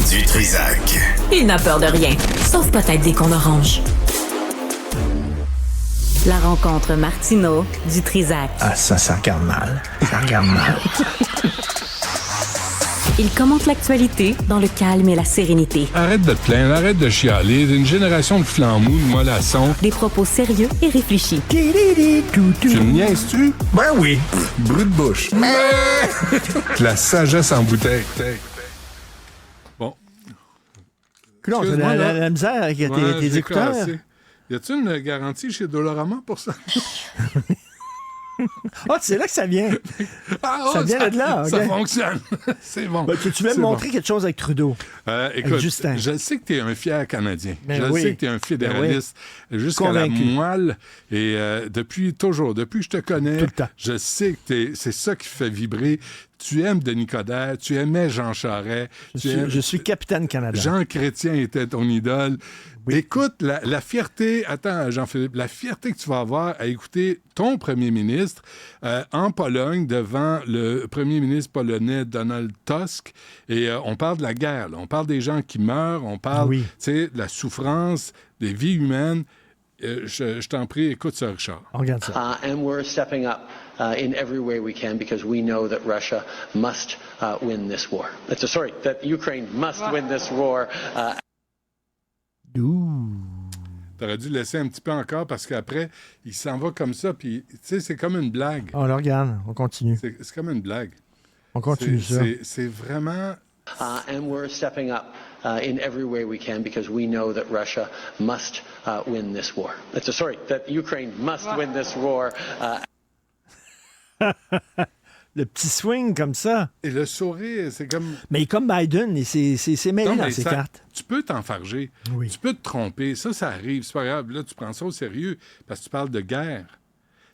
Du Trizac. Il n'a peur de rien, sauf peut-être des qu'on orange. La rencontre Martineau du Trizac. Ah, ça regarde mal. Ça regarde mal. Il commente l'actualité dans le calme et la sérénité. Arrête de te plaindre, arrête de chialer. Une génération de flambous, de mollassons. Des propos sérieux et réfléchis. Tu me niaises-tu? Ben oui. Brut de bouche. La sagesse en bouteille. Bon. Coudonc, t'as la misère avec tes écouteurs. Cassé. Y a-t-il une garantie chez Dolorama pour ça? Ah, c'est là que ça vient. Ça vient de là. Ça Okay. fonctionne. C'est bon. Ben, tu voulais me montrer quelque chose avec Trudeau. Écoute, Justin. je sais que tu es un fier Canadien. Ben je oui. sais que tu es un fédéraliste jusqu'à la Convaincu. moelle. Et depuis que je te connais, Tout le temps. je sais que c'est ça qui fait vibrer. Tu aimes Denis Coderre, tu aimais Jean Charest. Je suis capitaine Canada. Jean Chrétien était ton idole. Oui. Écoute, la fierté, attends Jean-Philippe, la fierté que tu vas avoir à écouter ton premier ministre en Pologne devant le premier ministre polonais Donald Tusk. Et on parle de la guerre, là. On parle des gens qui meurent, on parle Oui. de la souffrance, des vies humaines. Je t'en prie, écoute ça, Richard. On regarde ça. And we're stepping up in every way we can because we know that Russia must win this war. That Ukraine must win this war. T'aurais dû laisser un petit peu encore parce qu'après, il s'en va comme ça, puis tu sais, c'est comme une blague. On le regarde. On continue. C'est comme une blague. On continue ça. C'est vraiment... And we're stepping up in every way we can because we know that Russia must win this war. That Ukraine must win this war. Le petit swing comme ça. Et le sourire, c'est comme... Mais comme Biden, c'est mêlé Non, dans mais ses ça- cartes. Tu peux t'enfarger. Oui. Tu peux te tromper. Ça arrive. C'est pas grave. Là, tu prends ça au sérieux parce que tu parles de guerre.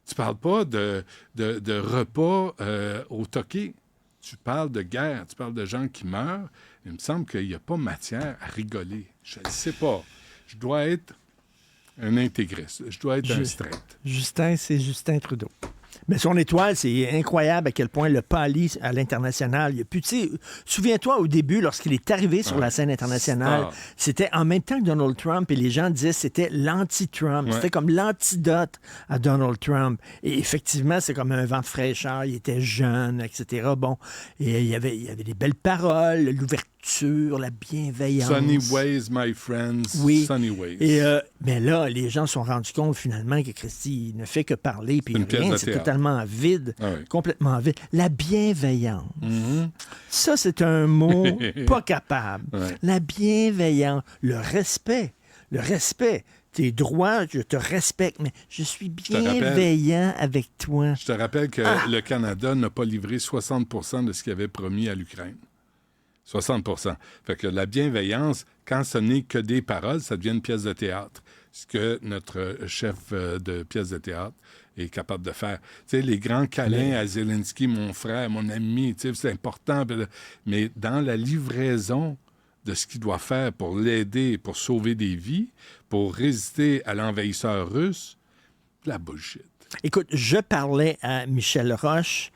Tu parles pas de repas au toqué. Tu parles de guerre. Tu parles de gens qui meurent. Il me semble qu'il n'y a pas matière à rigoler. Je ne sais pas. Je dois être un intégriste. Je dois être un straight. Justin, c'est Justin Trudeau. Mais son étoile, c'est incroyable à quel point le pâlit à l'international. Il y a plus, tu sais, souviens-toi au début, lorsqu'il est arrivé sur la scène internationale, Star. c'était en même temps que Donald Trump et les gens disaient que c'était l'anti-Trump. Ouais. C'était comme l'antidote à Donald Trump. Et effectivement, c'est comme un vent de fraîcheur. Il était jeune, etc. Bon, et il y avait des belles paroles, l'ouverture, la bienveillance. Sunny ways, my friends. Oui. Sunny ways. Et mais là, les gens se sont rendus compte finalement que Christy il ne fait que parler, puis C'est une pièce rien, de c'est théâtre. totalement vide, Ah oui. complètement vide. La bienveillance. Mhm. Ça, c'est un mot pas capable. Ouais. La bienveillance, le respect. Le respect. Tes droits, je te respecte, mais je suis te rappelle- bienveillant avec toi. Je te rappelle que le Canada n'a pas livré 60 de ce qu'il avait promis à l'Ukraine. 60 Fait que la bienveillance, quand ce n'est que des paroles, ça devient une pièce de théâtre. Ce que notre chef de pièce de théâtre est capable de faire. Tu sais, les grands câlins à Zelensky, mon frère, mon ami, tu sais, c'est important. Mais dans la livraison de ce qu'il doit faire pour l'aider, pour sauver des vies, pour résister à l'envahisseur russe, la bullshit. Écoute, je parlais à Michel Roche,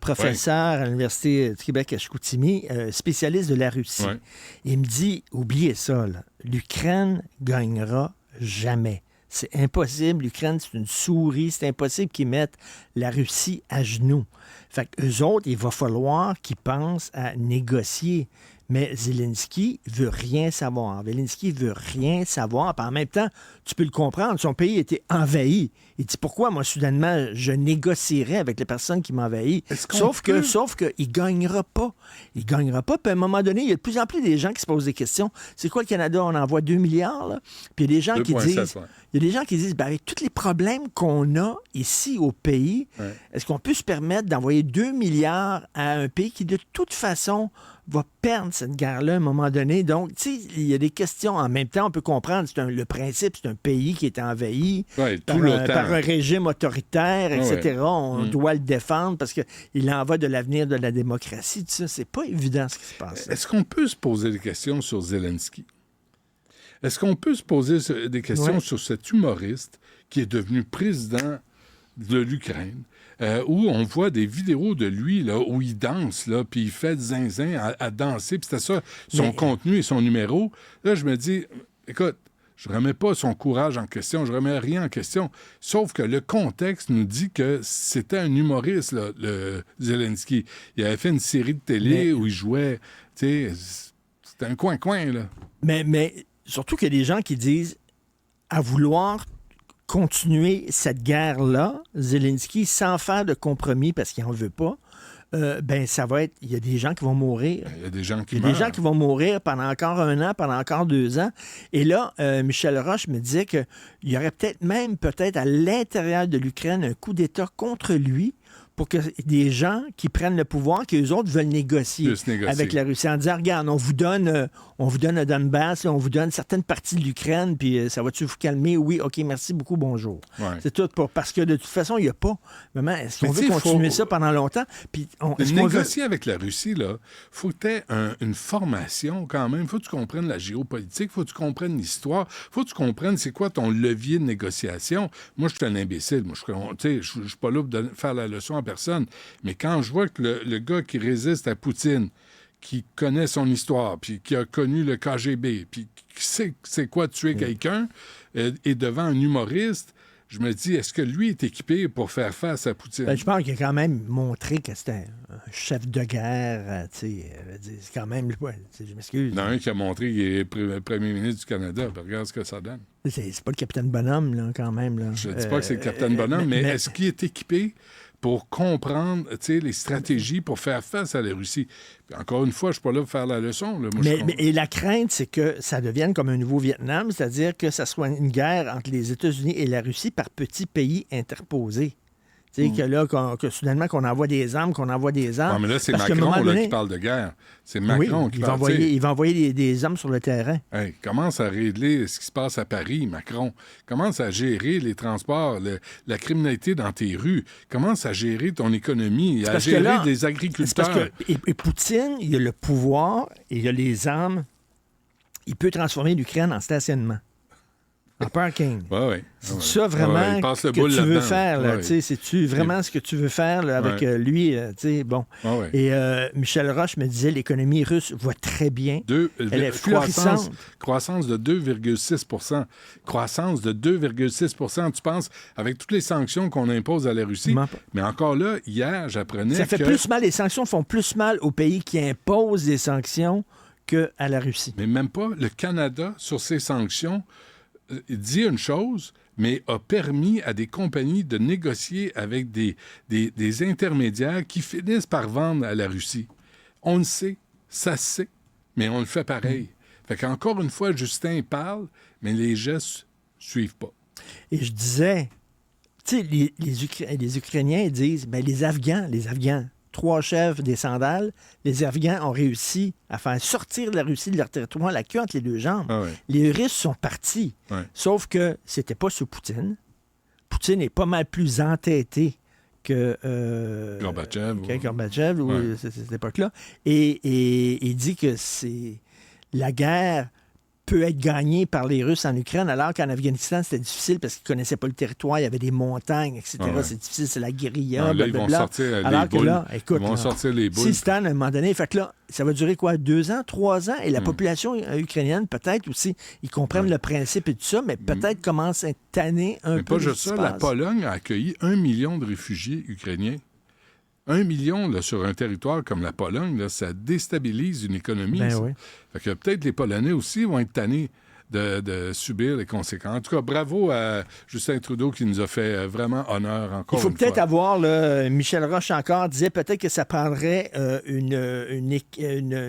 professeur à l'Université du Québec à Chicoutimi, spécialiste de la Russie. Ouais. Il me dit, oubliez ça, là, l'Ukraine gagnera jamais. C'est impossible. L'Ukraine, c'est une souris. C'est impossible qu'ils mettent la Russie à genoux. Fait qu'eux autres, il va falloir qu'ils pensent à négocier. Mais Zelensky veut rien savoir. Zelensky veut rien savoir. Puis en même temps, tu peux le comprendre, son pays était envahi. Il dit, pourquoi, moi, soudainement, je négocierais avec les personnes qui m'envahissent? Est-ce qu'on Sauf peut- que il gagnera pas. Il gagnera pas. Puis à un moment donné, il y a de plus en plus des gens qui se posent des questions. C'est quoi le Canada? On envoie 2 milliards, là? Puis il y a des gens qui 2,7, disent... ouais. Il y a des gens qui disent, ben, avec tous les problèmes qu'on a ici au pays, Ouais. est-ce qu'on peut se permettre d'envoyer 2 milliards à un pays qui, de toute façon, va perdre cette guerre-là à un moment donné? Donc, tu sais, il y a des questions. En même temps, on peut comprendre, le principe, c'est un pays qui est envahi Ouais, par, tout l'OTAN. par un régime autoritaire, etc. Ouais. On doit le défendre parce qu'il en va de l'avenir de la démocratie. Tout ça, c'est pas évident ce qui se passe. Est-ce qu'on peut se poser des questions sur Zelensky? Est-ce qu'on peut se poser des questions Ouais. sur cet humoriste qui est devenu président de l'Ukraine? où on voit des vidéos de lui là, où il danse, là, puis il fait zinzin à danser, puis c'était ça, son contenu et son numéro. Là, je me dis, écoute, je remets pas son courage en question, je remets rien en question, sauf que le contexte nous dit que c'était un humoriste, là, le Zelensky. Il avait fait une série de télé où il jouait, tu sais, c'était un coin-coin, là. Mais surtout qu'il y a des gens qui disent, à vouloir continuer cette guerre-là, Zelensky, sans faire de compromis parce qu'il n'en veut pas, ça va être... Il y a des gens qui vont mourir. Il y a des gens qui Il y a des gens qui vont mourir pendant encore 1 an, pendant encore 2 ans. Et là, Michel Roche me disait qu'il y aurait peut-être à l'intérieur de l'Ukraine un coup d'État contre lui pour que des gens qui prennent le pouvoir, qu'eux autres veulent négocier avec la Russie en disant, regarde, on vous donne le Donbass, on vous donne certaines parties de l'Ukraine, puis ça va-tu vous calmer? Oui, OK, merci beaucoup, bonjour. Ouais. C'est tout parce que de toute façon, il n'y a pas. Maman, est-ce qu'on veut continuer ça pendant longtemps? Puis négocier avec la Russie, là, faut que tu aies une formation quand même. Faut que tu comprennes la géopolitique, faut que tu comprennes l'histoire, faut que tu comprennes c'est quoi ton levier de négociation. Moi, je suis un imbécile. Moi, je suis pas là pour faire la leçon à personne. Mais quand je vois que le gars qui résiste à Poutine, qui connaît son histoire, puis qui a connu le KGB, puis qui sait c'est quoi tuer quelqu'un, est devant un humoriste, je me dis, est-ce que lui est équipé pour faire face à Poutine? Je pense qu'il a quand même montré que c'était un chef de guerre. C'est quand même... Je m'excuse. Il y en a un qui a montré qu'il est premier ministre du Canada. Regarde ce que ça donne. C'est pas le capitaine Bonhomme, là, quand même. Là. Je ne dis pas que c'est le capitaine Bonhomme, mais est-ce qu'il est équipé pour comprendre les stratégies pour faire face à la Russie? Puis encore une fois, je ne suis pas là pour faire la leçon. Là. Et la crainte, c'est que ça devienne comme un nouveau Vietnam, c'est-à-dire que ça soit une guerre entre les États-Unis et la Russie par petits pays interposés. Que là, que soudainement, qu'on envoie des armes. Ah, mais là, c'est Macron qui parle de guerre. C'est Macron qui parle. Il va envoyer des hommes sur le terrain. Hey, commence à régler ce qui se passe à Paris, Macron. Commence à gérer les transports, la criminalité dans tes rues. Commence à gérer ton économie, à gérer des agriculteurs. Parce que Poutine, il a le pouvoir, il a les armes. Il peut transformer l'Ukraine en stationnement. En parking. Oui. C'est ça vraiment que tu veux faire. Là, c'est-tu vraiment ce que tu veux faire là, avec lui? Bon. Et Michel Roche me disait l'économie russe va très bien. Elle est florissante. Croissance de 2,6 %. Croissance de 2,6 %. Tu penses, avec toutes les sanctions qu'on impose à la Russie. Mais encore là, hier, j'apprenais ça fait plus mal. Les sanctions font plus mal aux pays qui imposent des sanctions qu'à la Russie. Mais même pas. Le Canada, sur ces sanctions, dit une chose, mais a permis à des compagnies de négocier avec des intermédiaires qui finissent par vendre à la Russie. On le sait, ça se sait, mais on le fait pareil. Fait qu'encore une fois, Justin parle, mais les gestes suivent pas. Et je disais, tu sais, les Ukrainiens disent, les Afghans, 3 chefs des sandales, les Afghans ont réussi à faire sortir la Russie de leur territoire la queue entre les 2 jambes. Les Russes sont partis. Sauf que c'était pas sous Poutine. Poutine est pas mal plus entêté que Gorbatchev à cette époque-là. Et il dit que la guerre peut être gagné par les Russes en Ukraine, alors qu'en Afghanistan, c'était difficile parce qu'ils ne connaissaient pas le territoire, il y avait des montagnes, etc. C'est difficile, c'est la guérilla, là, ils vont sortir les boules. Ils vont sortir les boules. Si Stan, à un moment donné, fait que là, ça va durer quoi, 2 ans, 3 ans? Et la population ukrainienne, peut-être aussi, ils comprennent le principe et tout ça, mais peut-être commence à être tanné un peu. Mais pas juste ça, la Pologne a accueilli 1 million de réfugiés ukrainiens. 1 million là, sur un territoire comme la Pologne, là, ça déstabilise une économie. Fait que peut-être les Polonais aussi vont être tannés de subir les conséquences. En tout cas, bravo à Justin Trudeau qui nous a fait vraiment honneur encore une fois. Il faut peut-être avoir, Michel Roche encore disait peut-être que ça prendrait une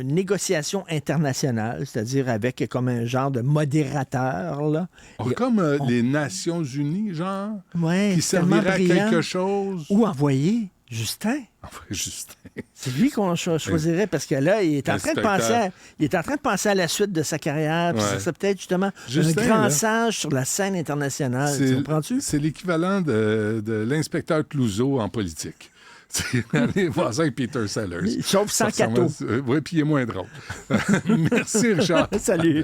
négociation internationale, c'est-à-dire avec comme un genre de modérateur. Là. Comme les Nations Unies, genre, qui servirait à quelque chose. Ou envoyer Justin. C'est lui qu'on choisirait parce que là, il est en train de penser à la suite de sa carrière. Puis ça serait peut-être justement Justin, un grand sage sur la scène internationale. Tu comprends-tu? C'est l'équivalent de l'inspecteur Clouseau en politique. Allez voir ça avec Peter Sellers. Sauf sans cateau. Oui, puis il est moins drôle. Merci, Richard. Salut.